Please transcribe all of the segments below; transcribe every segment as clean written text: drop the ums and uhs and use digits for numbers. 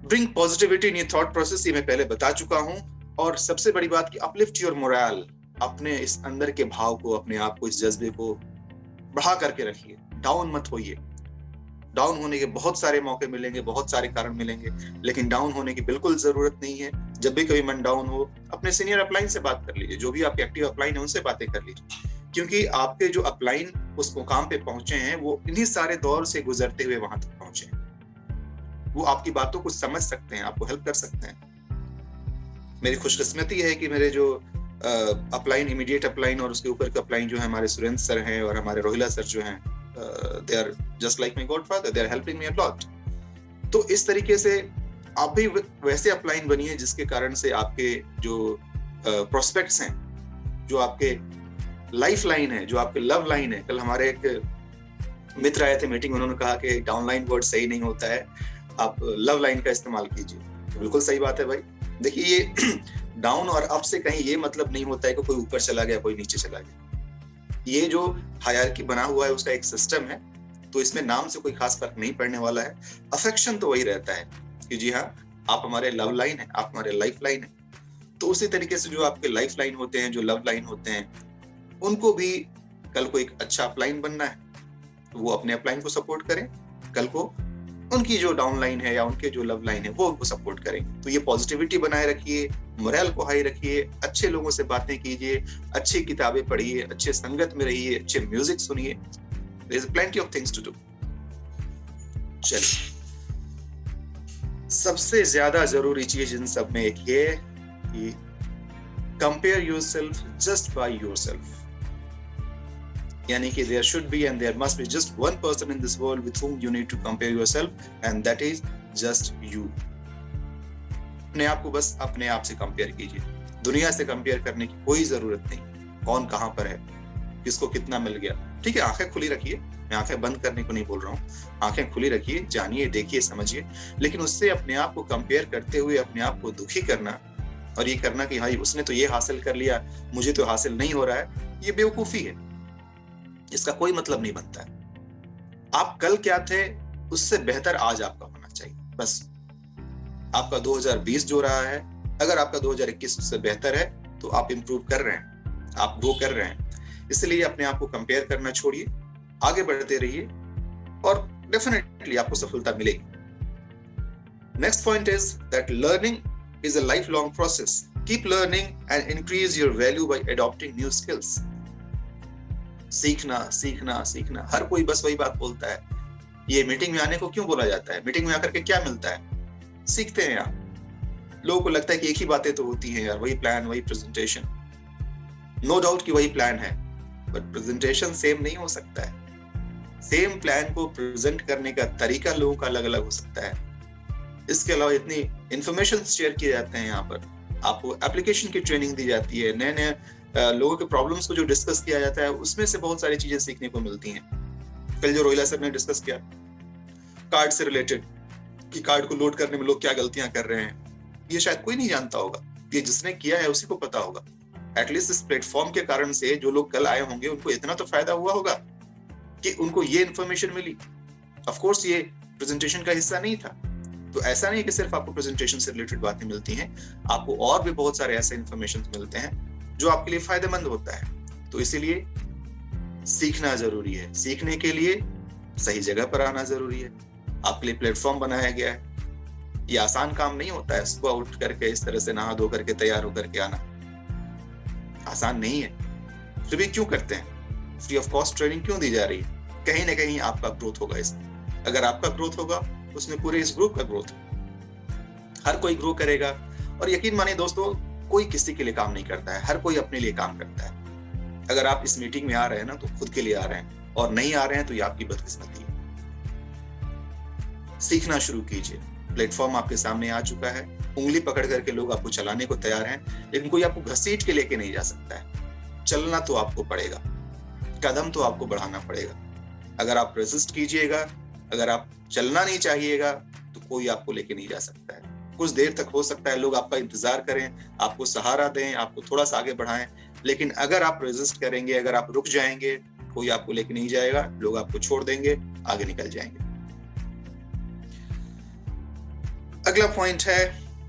Bring positivity in your thought process, ये मैं पहले बता चुका हूं। और सबसे बड़ी बात कि अपलिफ्ट योर मोरल, अपने इस अंदर के भाव को, अपने आप को, इस जज्बे को बढ़ा करके रखिए, डाउन मत होइए। डाउन होने के बहुत सारे मौके मिलेंगे, बहुत सारे कारण मिलेंगे, लेकिन डाउन होने की बिल्कुल जरूरत नहीं है। जब भी कभी मन डाउन हो, अपने सीनियर अपलाइन से बात कर लीजिए, जो भी आपके एक्टिव अपलाइन है उनसे बातें कर लीजिए, क्योंकि आपके जो अपलाइन उस मुकाम पे पहुंचे हैं वो इन्हीं सारे दौर से गुजरते हुए वहां तक पहुंचे हैं। वो आपकी बातों को समझ सकते हैं, आपको हेल्प कर सकते हैं। मेरी खुशकिस्मती है कि मेरे जो अपलाइन, इमीडिएट अपलाइन और उसके ऊपर का अपलाइन जो है हमारे सुरेंद्र सर हैं और हमारे रोहिला सर जो हैं, they are just like my godfather, they are helping me a lot. तो इस तरीके से आप भी वैसे अपलाइन बनिए जिसके कारण से आपके जो प्रोस्पेक्ट्स हैं, जो आपके लाइफ लाइन है, जो आपके लव लाइन है। कल हमारे एक मित्र आए थे मीटिंग, उन्होंने कहा कि डाउनलाइन वर्ड सही नहीं होता है, आप लव लाइन का इस्तेमाल कीजिए। तो बिल्कुल सही बात है भाई। देखिए, ये डाउन और अप से कहीं ये मतलब नहीं होता है कि कोई ऊपर चला गया, कोई नीचे चला गया। ये जो हायरार्की बना हुआ है उसका एक सिस्टम है, तो इसमें नाम से कोई खास फर्क नहीं पड़ने वाला है। अफेक्शन तो वही रहता है कि जी हाँ, आप हमारे लव लाइन है, आप हमारे लाइफ लाइन है। तो उसी तरीके से जो आपके लाइफ लाइन होते हैं, जो लव लाइन होते हैं, उनको भी कल को एक अच्छा अपलाइन बनना है, तो वो अपने अपलाइन को सपोर्ट करें। कल को उनकी जो डाउन लाइन है या उनके जो लव लाइन है वो उनको सपोर्ट करेंगे। तो ये पॉजिटिविटी बनाए रखिए, मोरल को हाई रखिए, अच्छे लोगों से बातें कीजिए, अच्छी किताबें पढ़िए, अच्छे संगत में रहिए, अच्छे म्यूजिक सुनिए। There is plenty of things to do. चलिए, सबसे ज्यादा जरूरी चीज इन सब में एक ये कि compare yourself just by yourself, यानी कि there should be and there must be just one person in this world with whom you need to compare yourself, and that is just you. अपने आप को बस अपने आप से कंपेयर कीजिए, दुनिया से कंपेयर करने की कोई जरूरत नहीं। कौन कहां पर है, किसको कितना मिल गया, ठीक है, आंखें खुली रखिए। मैं आंखें बंद करने को नहीं बोल रहा हूँ, आंखें खुली रखिए, जानिए, देखिए, समझिए। लेकिन उससे अपने आप को कंपेयर करते हुए अपने आप को दुखी करना और ये करना कि भाई उसने तो ये हासिल कर लिया, मुझे तो हासिल नहीं हो रहा है, ये बेवकूफी है। इसका कोई मतलब नहीं बनता है। आप कल क्या थे उससे बेहतर आज आपका होना चाहिए। बस आपका 2020 जो रहा है, अगर आपका 2021 उससे बेहतर है तो आप इंप्रूव कर रहे हैं, आप ग्रो कर रहे हैं। इसलिए अपने आप को कंपेयर करना छोड़िए, आगे बढ़ते रहिए और डेफिनेटली आपको सफलता मिलेगी। Next point is that learning is a life long process. Keep learning and increase your value by adopting new skills. सीखना सीखना सीखना, हर कोई बस वही बात बोलता है। ये मीटिंग में आने को क्यों बोला जाता है? मीटिंग में आकर के क्या मिलता है? सीखते हैं आप। लोगों को लगता है कि एक ही बातें तो होती हैं यार, वही प्लान, वही प्रेजेंटेशन। नो डाउट कि वही प्लान है, बट प्रेजेंटेशन सेम नहीं हो सकता है। सेम प्लान को प्रेजेंट करने का तरीका लोगों का अलग अलग हो सकता है। इसके अलावा इतनी इंफॉर्मेशन शेयर किए जाते हैं यहाँ पर, आपको एप्लीकेशन की ट्रेनिंग दी जाती है, नए नए लोगों के प्रॉब्लम्स को जो डिस्कस किया जाता है उसमें से बहुत सारी चीजें सीखने को मिलती हैं। कल जो रोहिला सर ने डिस्कस किया कार्ड से रिलेटेड, कि कार्ड को लोड करने में लोग क्या गलतियां कर रहे हैं, ये शायद कोई नहीं जानता होगा, ये जिसने किया है उसी को पता होगा। एटलीस्ट इस प्लेटफॉर्म के कारण से जो लोग कल आए होंगे उनको इतना तो फायदा हुआ होगा कि उनको ये इन्फॉर्मेशन मिली। ऑफ कोर्स ये प्रेजेंटेशन का हिस्सा नहीं था, तो ऐसा नहीं कि सिर्फ आपको प्रेजेंटेशन से रिलेटेड बातें मिलती हैं, आपको और भी बहुत सारे ऐसे इन्फॉर्मेशन मिलते हैं जो आपके लिए फायदेमंद होता है। तो इसीलिए सीखना जरूरी है, सीखने के लिए सही जगह पर आना जरूरी है। आपके लिए प्लेटफॉर्म बनाया गया है। ये आसान काम नहीं होता है, सुबह उठ करके इस तरह से नहा धो करके तैयार होकर के आना आसान नहीं है। फिर भी क्यों करते हैं? फ्री ऑफ कॉस्ट ट्रेनिंग क्यों दी जा रही है? कहीं ना कहीं आपका ग्रोथ होगा इसमें। अगर आपका ग्रोथ होगा उसमें पूरे इस ग्रुप का ग्रोथ, हर कोई ग्रो करेगा। और यकीन मानिए दोस्तों, कोई किसी के लिए काम नहीं करता है, हर कोई अपने लिए काम करता है। अगर आप इस मीटिंग में आ रहे हैं ना तो खुद के लिए आ रहे हैं, और नहीं आ रहे हैं तो ये आपकी बदकिस्मती है। सीखना शुरू कीजिए। प्लेटफॉर्म आपके सामने आ चुका है, उंगली पकड़ करके लोग आपको चलाने को तैयार हैं, लेकिन कोई आपको घसीट के लेके नहीं जा सकता है। चलना तो आपको पड़ेगा, कदम तो आपको बढ़ाना पड़ेगा। अगर आप रेजिस्ट कीजिएगा, अगर आप चलना नहीं चाहिएगा, तो कोई आपको लेके नहीं जा सकता है। कुछ देर तक हो सकता है लोग आपका इंतजार करें, आपको सहारा दें, आपको थोड़ा सा आगे बढ़ाएं, लेकिन अगर आप रेजिस्ट करेंगे, अगर आप रुक जाएंगे, कोई आपको लेके नहीं जाएगा, लोग आपको छोड़ देंगे, आगे निकल जाएंगे। अगला पॉइंट है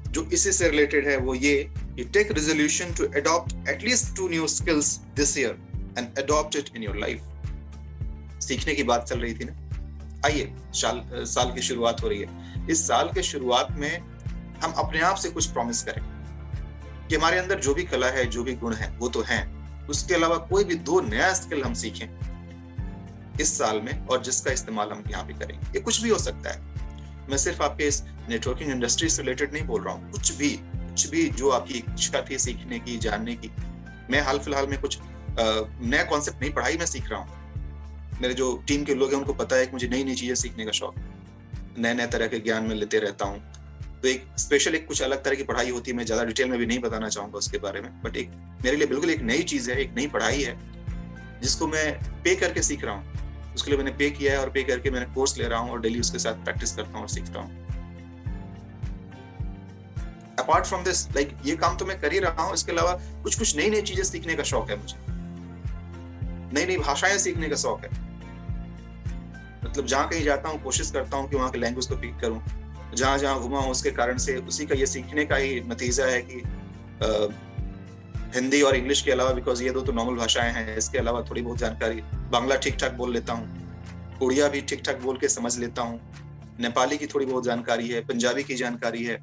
जो इसी से रिलेटेड है, वो ये कि take resolution to adopt at least 2 new skills this year and adopt it in your life. सीखने की बात चल रही थी ना, आइए साल की शुरुआत हो रही है। इस साल के शुरुआत में हम अपने आप से कुछ प्रॉमिस करें कि हमारे अंदर जो भी कला है, जो भी गुण है, वो तो हैं, उसके अलावा कोई भी 2 नया स्किल हम सीखें इस साल में, और जिसका इस्तेमाल हम यहाँ पे करेंगे। ये कुछ भी हो सकता है, मैं सिर्फ आपके इस नेटवर्किंग इंडस्ट्री से रिलेटेड नहीं बोल रहा हूँ, कुछ भी जो आपकी इच्छा थी सीखने की, जानने की। मैं हाल फिलहाल में कुछ नया कॉन्सेप्ट नहीं पढ़ाई, मैं सीख रहा हूँ। मेरे जो टीम के लोग हैं उनको पता है कि मुझे नई नई चीजें सीखने का शौक, नए तरह के ज्ञान में लेते रहता हूँ। तो एक स्पेशल एक कुछ अलग तरह की पढ़ाई होती है, मैं ज्यादा डिटेल में भी नहीं बताना चाहूंगा उसके बारे में, बट एक मेरे लिए बिल्कुल एक नई चीज है, एक नई पढ़ाई है जिसको मैं पे करके सीख रहा हूँ। उसके लिए मैंने पे किया है और पे करके मैंने कोर्स ले रहा हूँ और डेली उसके साथ प्रैक्टिस करता हूँ और सीखता हूँ। अपार्ट फ्रॉम दिस, लाइक ये काम तो मैं कर ही रहा हूँ, इसके अलावा कुछ नई नई चीजें सीखने का शौक है मुझे, नई नई भाषाएं सीखने का शौक है। मतलब जहां कहीं जाता हूँ कोशिश करता हूँ कि वहां के लैंग्वेज को पिक करूँ, जहां घुमा हूँ उसके कारण से उसी का ये सीखने का ही नतीजा है कि हिंदी और इंग्लिश के अलावा, बिकॉज ये 2 तो नॉर्मल भाषाएं हैं, इसके अलावा थोड़ी बहुत जानकारी, बांग्ला ठीक ठाक बोल लेता हूँ, उड़िया भी ठीक ठाक बोल के समझ लेता हूँ, नेपाली की थोड़ी बहुत जानकारी है, पंजाबी की जानकारी है,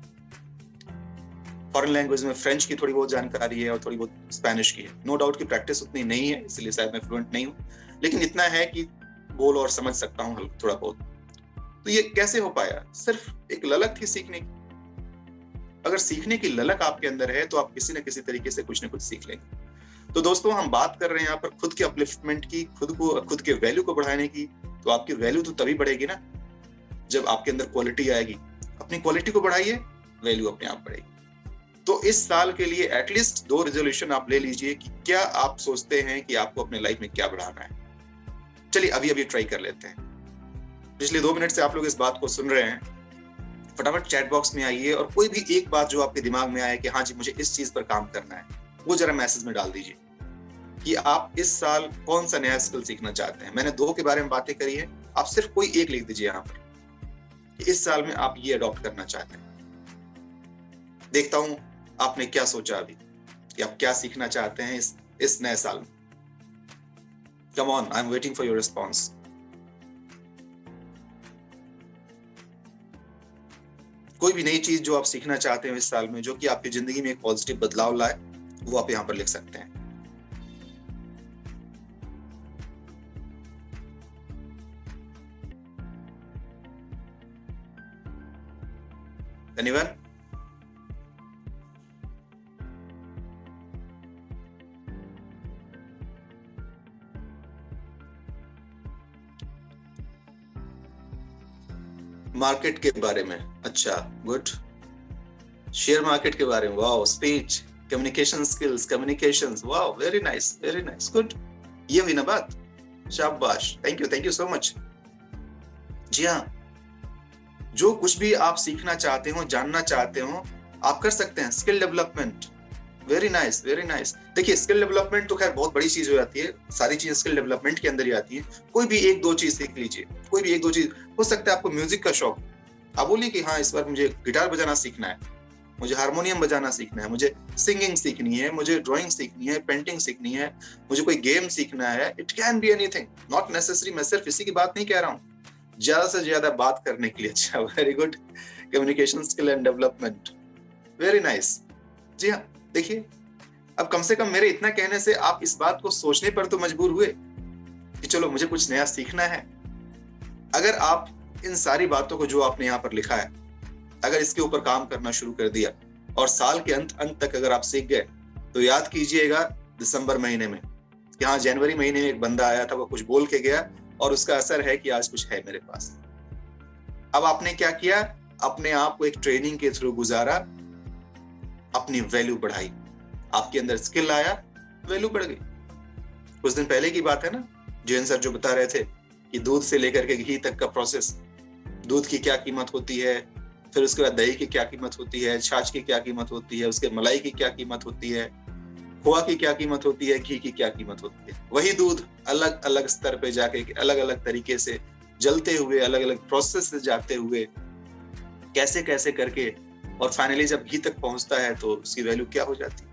फॉरेन लैंग्वेज में फ्रेंच की थोड़ी बहुत जानकारी है और थोड़ी बहुत स्पेनिश की है। नो डाउट की प्रैक्टिस उतनी नहीं है, इसलिए शायद मैं फ्लुएंट नहीं हूँ, लेकिन इतना है कि बोल और समझ सकता हूँ थोड़ा बहुत। तो ये कैसे हो पाया? सिर्फ एक ललक थी सीखने की। अगर सीखने की ललक आपके अंदर है तो आप किसी न किसी तरीके से कुछ न कुछ सीख लेंगे। तो दोस्तों, हम बात कर रहे हैं यहाँ पर खुद के अपलिफ्टमेंट की, खुद के वैल्यू को बढ़ाने की। तो आपकी वैल्यू तो तभी बढ़ेगी ना जब आपके अंदर क्वालिटी आएगी। अपनी क्वालिटी को बढ़ाइए, वैल्यू अपने आप बढ़ेगी। तो इस साल के लिए एटलीस्ट 2 रेजोल्यूशन आप ले लीजिए कि क्या आप सोचते हैं कि आपको अपने लाइफ में क्या बढ़ाना है। चलिए अभी ट्राई कर लेते हैं। पिछले 2 मिनट से आप लोग इस बात को सुन रहे हैं, फटाफट चैट बॉक्स में आइए और कोई भी एक बात जो आपके दिमाग में आए कि हाँ जी मुझे इस चीज पर काम करना है, वो जरा मैसेज में डाल दीजिए कि आप इस साल कौन सा नया स्किल सीखना चाहते हैं। मैंने 2 के बारे में बातें करी है, आप सिर्फ कोई एक लिख दीजिए यहाँ पर कि इस साल में आप ये अडॉप्ट करना चाहते हैं। देखता हूं आपने क्या सोचा अभी कि आप क्या सीखना चाहते हैं इस नए साल में। Come on, I am waiting for your response. कोई भी नई चीज जो आप सीखना चाहते हो इस साल में, जो कि आपकी जिंदगी में एक पॉजिटिव बदलाव लाए, वो आप यहाँ पर लिख सकते हैं। Anyone? मार्केट के बारे में, अच्छा गुड। शेयर मार्केट के बारे में, wow. Speech, communication skills, communications, wow, very nice, good. ये हुई ना बात, शाबाश, थैंक यू सो मच। जी हाँ, जो कुछ भी आप सीखना चाहते हो, जानना चाहते हो, आप कर सकते हैं। Skill development, very nice. देखिए, स्किल डेवलपमेंट तो खैर बहुत बड़ी चीज हो जाती है, सारी चीजें स्किल डेवलपमेंट के अंदर ही आती है। कोई भी 1-2 चीज सीख लीजिए, कोई भी 1-2 चीज। हो सकता है आपको म्यूजिक का शौक, आप बोलिए कि हाँ इस बार मुझे गिटार बजाना सीखना है, मुझे हारमोनियम बजाना सीखना है, मुझे सिंगिंग सीखनी है, मुझे ड्राइंग सीखनी है, पेंटिंग सीखनी है, मुझे कोई गेम सीखना है। It can be anything, not necessary. मैं सिर्फ इसी की बात नहीं कह रहा हूँ, ज्यादा से ज्यादा बात करने के लिए। अच्छा, very good. Communication skill and development, very nice. जी हाँ, देखिए, अब कम से कम मेरे इतना कहने से आप इस बात को सोचने पर तो मजबूर हुए कि चलो मुझे कुछ नया सीखना है। अगर आप इन सारी बातों को जो आपने यहाँ पर लिखा है, अगर इसके ऊपर काम करना शुरू कर दिया और साल के अंत तक अगर आप सीख गए, तो याद कीजिएगा दिसंबर महीने में कि हाँ जनवरी महीने में एक बंदा आया था, वो कुछ बोल के गया और उसका असर है कि आज कुछ है मेरे पास। अब आपने क्या किया? अपने आप को एक ट्रेनिंग के थ्रू गुजारा, अपनी वैल्यू बढ़ाई, आपके अंदर स्किल आया, वैल्यू बढ़ गई। कुछ दिन पहले की बात है ना, जैन सर जो बता रहे थे कि दूध से लेकर के घी तक का प्रोसेस, दूध की क्या कीमत होती है, फिर उसके बाद दही की क्या कीमत होती है, छाछ की क्या कीमत होती है, उसके मलाई की क्या कीमत होती है, खोआ की क्या कीमत होती है, घी की क्या कीमत होती है। वही दूध अलग अलग स्तर पे जाके अलग अलग तरीके से जलते हुए, अलग अलग प्रोसेस से जाते हुए कैसे कैसे करके, और फाइनली जब घी तक पहुंचता है तो उसकी वैल्यू क्या हो जाती है।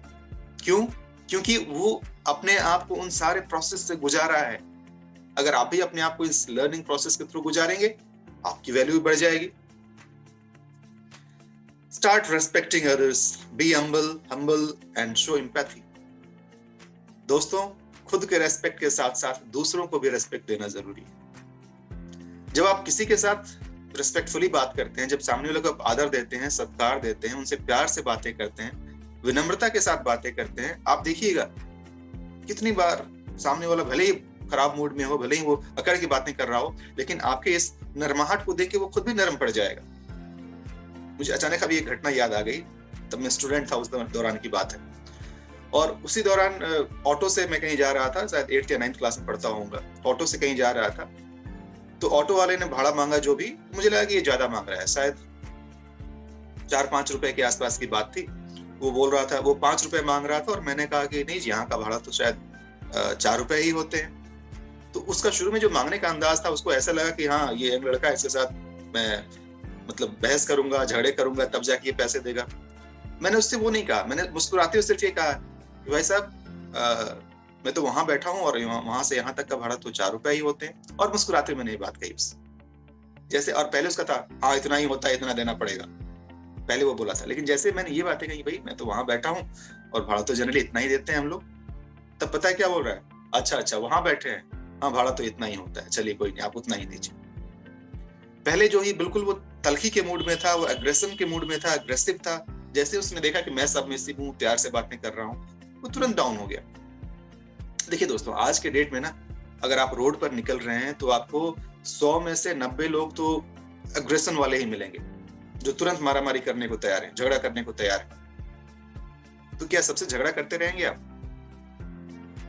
क्यों? क्योंकि वो अपने आप को उन सारे प्रोसेस से गुजारा है। अगर आप भी अपने आप को इस लर्निंग प्रोसेस के थ्रू गुजारेंगे, आपकी वैल्यू भी बढ़ जाएगी। Start respecting others, be humble and show empathy। दोस्तों, खुद के रेस्पेक्ट के साथ साथ दूसरों को भी रेस्पेक्ट देना जरूरी है। जब आप किसी के साथ रिस्पेक्टफुली बात करते हैं, जब सामने वाले को आप आदर देते हैं, सत्कार देते हैं, उनसे प्यार से बातें करते हैं, विनम्रता के साथ बातें करते हैं, आप देखिएगा कितनी बार सामने वाला भले ही खराब मूड में हो, भले ही वो अकड़ की बातें कर रहा हो, लेकिन आपके इस नरमाहट को देख के वो खुद भी नरम पड़ जाएगा। मुझे अचानक अभी एक घटना याद आ गई, तब मैं स्टूडेंट था, उस दौरान की बात है। और उसी दौरान ऑटो से मैं कहीं जा रहा था, शायद 8th या 9th क्लास में पढ़ता होऊंगा, ऑटो से कहीं जा रहा था, तो ऑटो वाले ने भाड़ा मांगा जो भी, मुझे लगा कि ये ज्यादा मांग रहा है, शायद 4-5 रुपए के आसपास की बात थी। वो बोल रहा था, वो 5 रुपए मांग रहा था, और मैंने कहा कि नहीं जी, यहाँ का भाड़ा तो शायद 4 रुपए ही होते हैं। तो उसका शुरू में जो मांगने का अंदाज था, उसको ऐसा लगा कि हाँ, ये यंग लड़का, इसके साथ मैं मतलब बहस करूंगा, झगड़े करूंगा, तब जाके ये पैसे देगा। मैंने उससे वो नहीं कहा, मैंने मुस्कुराते हुए सिर्फ ये कहा, भाई साहब मैं तो वहां बैठा हूँ और वहां से यहाँ तक का भाड़ा तो 4 रुपए ही होते हैं, और मुस्कुराते हुए मैंने ये बात कही उससे। जैसे, और पहले उसका था, हाँ इतना ही होता है, इतना देना पड़ेगा, पहले वो बोला था। लेकिन जैसे मैंने ये बातें कही, भाई मैं तो वहां बैठा हूँ और भाड़ा तो जनरली इतना ही देते हैं हम लोग, तब पता है क्या बोल रहा है, अच्छा वहां बैठे हैं, हाँ भाड़ा तो इतना ही होता है, चलिए कोई नहीं, आप उतना ही दीजिए। पहले जो ही बिल्कुल वो तलखी के मूड में था, वो एग्रेशन के मूड में था, अग्रेसिव था, जैसे उसने देखा कि मैं सबमिसिव हूँ, प्यार से बातें कर रहा हूँ, वो तुरंत डाउन हो गया। देखिए दोस्तों, आज के डेट में ना, अगर आप रोड पर निकल रहे हैं तो आपको 100 में से 90 लोग तो एग्रेशन वाले ही मिलेंगे, जो तुरंत मारामारी करने को तैयार है, झगड़ा करने को तैयार है। तो क्या सबसे झगड़ा करते रहेंगे आप?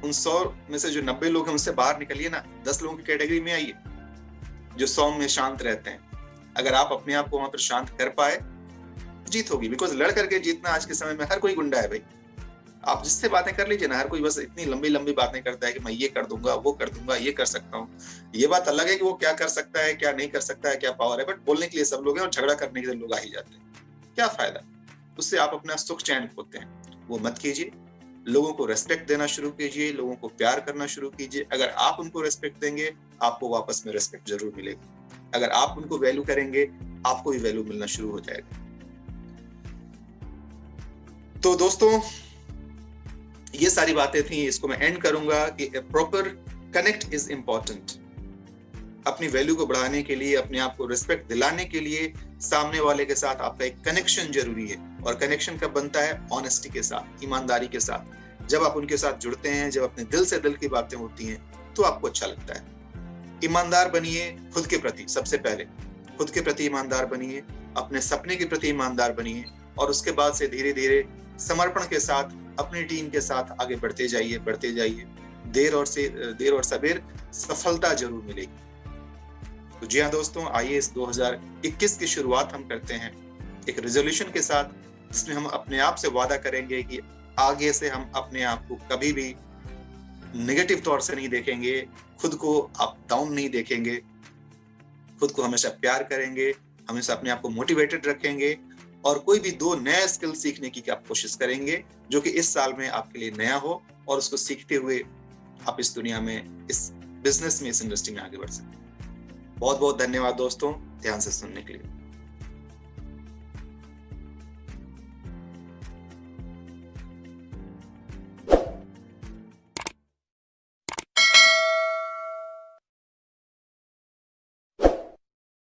उन 100 में से जो 90 लोग हैं, उनसे बाहर निकलिए ना, 10 लोगों की कैटेगरी में आइए जो सौम्य शांत रहते हैं। अगर आप अपने आप को वहां पर शांत कर पाए, जीत होगी। बिकॉज लड़ करके जीतना आज के समय में, हर कोई गुंडा है भाई। आप जिससे बातें कर लीजिए ना, हर कोई बस इतनी लंबी लंबी बातें करता है कि मैं ये कर दूंगा, वो कर दूंगा, ये कर सकता हूँ। ये बात अलग है कि वो क्या कर सकता है, क्या नहीं कर सकता है, क्या पावर है, बट बोलने के लिए सब लोग हैं और झगड़ा करने के लिए लोग आ ही जाते हैं। क्या फायदा? उससे आप अपना सुख चैन खोते हैं। वो मत कीजिए। लोगों को रेस्पेक्ट देना शुरू कीजिए, लोगों को प्यार करना शुरू कीजिए। अगर आप उनको रेस्पेक्ट देंगे, आपको वापस में रेस्पेक्ट जरूर मिलेगी। अगर आप उनको वैल्यू करेंगे, आपको भी वैल्यू मिलना शुरू हो जाएगा। तो दोस्तों, ये सारी बातें थी। इसको मैं एंड करूंगा कि प्रॉपर कनेक्ट इज इंपॉर्टेंट। अपनी वैल्यू को बढ़ाने के लिए, अपने आप को रिस्पेक्ट दिलाने के लिए सामने वाले के साथ आपका एक कनेक्शन जरूरी है। और कनेक्शन कब बनता है? ऑनेस्टी के साथ, ईमानदारी के साथ। जब आप उनके साथ जुड़ते हैं, जब अपने दिल से दिल की बातें होती हैं, तो आपको अच्छा लगता है। ईमानदार बनिए खुद के प्रति। सबसे पहले खुद के प्रति ईमानदार बनिए, अपने सपने के प्रति ईमानदार बनिए, और उसके बाद से धीरे धीरे समर्पण के साथ अपनी टीम के साथ आगे बढ़ते जाइए, बढ़ते जाइए। देर और सबेर सफलता जरूर मिलेगी। तो जी हाँ दोस्तों, आइए इस 2021 की शुरुआत हम करते हैं एक रेजोल्यूशन के साथ, जिसमें हम अपने आप से वादा करेंगे कि आगे से हम अपने आप को कभी भी नेगेटिव तौर से नहीं देखेंगे, खुद को अप डाउन नहीं देखेंगे, खुद को हमेशा प्यार करेंगे, हमेशा अपने आप को मोटिवेटेड रखेंगे, और कोई भी 2 नए स्किल सीखने की आप कोशिश करेंगे जो कि इस साल में आपके लिए नया हो, और उसको सीखते हुए आप इस दुनिया में, इस बिजनेस में, इस इंडस्ट्री में आगे बढ़ सकते हैं। बहुत बहुत धन्यवाद दोस्तों, ध्यान से सुनने के लिए।